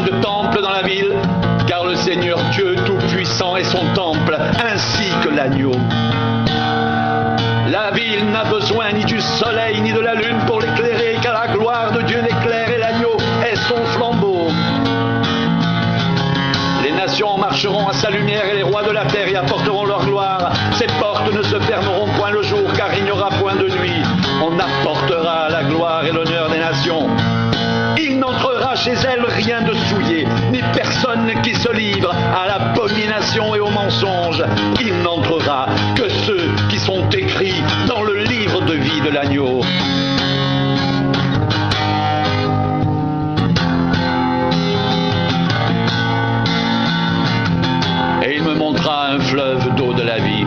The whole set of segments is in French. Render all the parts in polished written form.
de temple dans la ville, car le Seigneur Dieu Tout-Puissant est son temple, ainsi que l'agneau. La ville n'a besoin ni du soleil ni de la lune pour l'éclairer, car la gloire de Dieu l'éclaire et l'agneau est son flambeau. Les nations marcheront à sa lumière et les rois de la terre y apporteront leur gloire. Ses portes ne se fermeront point le jour, car il n'y aura point de nuit. On apportera la gloire et l'honneur des nations. Il n'entrera chez elles rien de souillé, ni personne qui se livre à l'abomination et au mensonge. Il n'entrera que ceux qui sont écrits dans le livre de vie de l'agneau. Et il me montra un fleuve d'eau de la vie,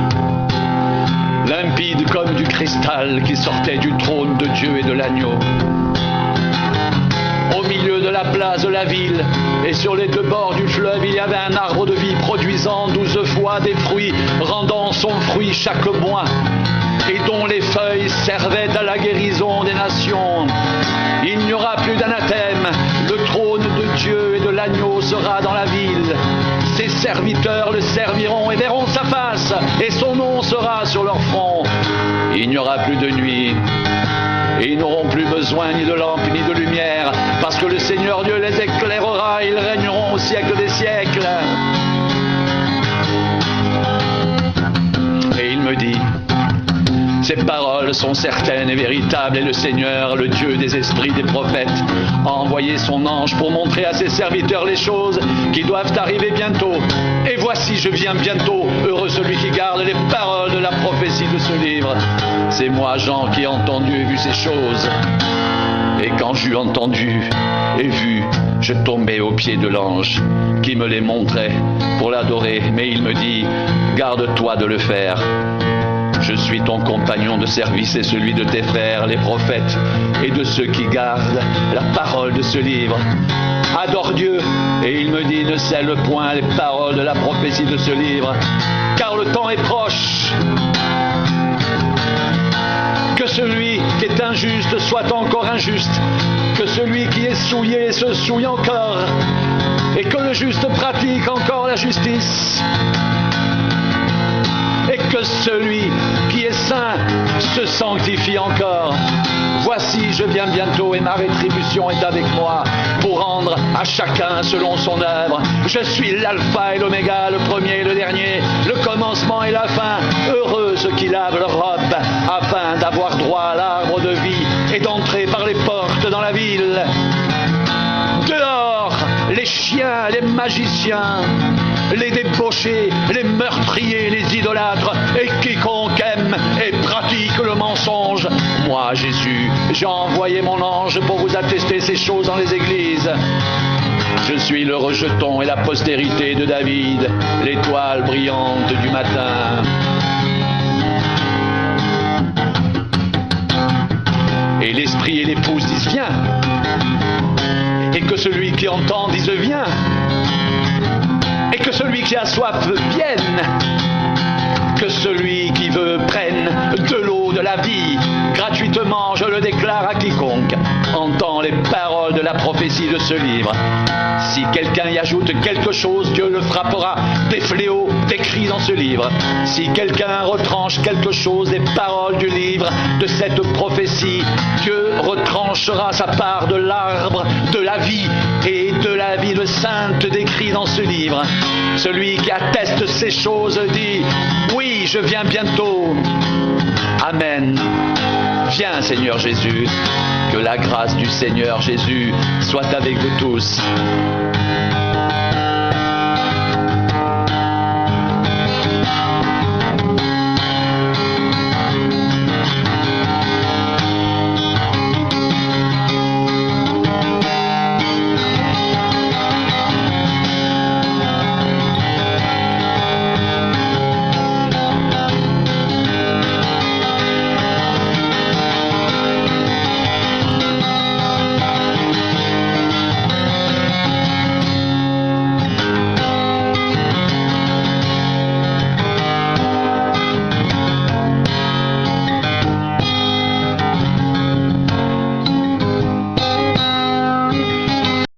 limpide comme du cristal qui sortait du trône de Dieu et de l'agneau. Au milieu de la place de la ville et sur les deux bords du fleuve, il y avait un arbre de vie produisant 12 fois des fruits, rendant son fruit chaque mois, et dont les feuilles servaient à la guérison des nations. Il n'y aura plus d'anathème, le trône de Dieu et de l'agneau sera dans la ville. Ses serviteurs le serviront et verront sa face, et son nom sera sur leur front. Il n'y aura plus de nuit, et ils n'auront plus besoin ni de lampe ni de lumière, parce que le Seigneur Dieu les éclairera, et ils régneront au siècle des siècles. Et il me dit: ces paroles sont certaines et véritables, et le Seigneur, le Dieu des esprits des prophètes, a envoyé son ange pour montrer à ses serviteurs les choses qui doivent arriver bientôt. Et voici, je viens bientôt, heureux celui qui garde les paroles de la prophétie de ce livre. C'est moi, Jean, qui ai entendu et vu ces choses. Et quand j'eus entendu et vu, je tombai aux pieds de l'ange qui me les montrait pour l'adorer. Mais il me dit: garde-toi de le faire. Je suis ton compagnon de service et celui de tes frères, les prophètes, et de ceux qui gardent la parole de ce livre. Adore Dieu. Et il me dit: ne scelle point les paroles de la prophétie de ce livre, car le temps est proche. Que celui qui est injuste soit encore injuste, que celui qui est souillé se souille encore, et que le juste pratique encore la justice, et que celui qui est saint se sanctifie encore. Voici, je viens bientôt, et ma rétribution est avec moi, pour rendre à chacun selon son œuvre. Je suis l'alpha et l'oméga, le premier et le dernier, le commencement et la fin. Heureux ceux qui lavent leur robe, afin d'avoir droit à l'arbre de vie et d'entrer par les portes dans la ville. Dehors, les chiens, les magiciens, les débauchés, les meurtriers, les idolâtres, et quiconque aime et pratique le mensonge. Moi, Jésus, j'ai envoyé mon ange pour vous attester ces choses dans les églises. Je suis le rejeton et la postérité de David, l'étoile brillante du matin. Et l'esprit et l'épouse disent: viens. Et que celui qui entend dise: viens. Et que celui qui a soif vienne. Que celui qui veut prenne de l'eau de la vie. Gratuitement, je le déclare à quiconque entend les paroles de la prophétie de ce livre. Si quelqu'un y ajoute quelque chose, Dieu le frappera des fléaux décrits dans ce livre. Si quelqu'un retranche quelque chose des paroles du livre de cette prophétie, Dieu retranchera sa part de l'arbre de la vie et de la vie de sainte décrit dans ce livre. Celui qui atteste ces choses dit: oui, je viens bientôt. Amen. Viens, Seigneur Jésus. Que la grâce du Seigneur Jésus soit avec vous tous.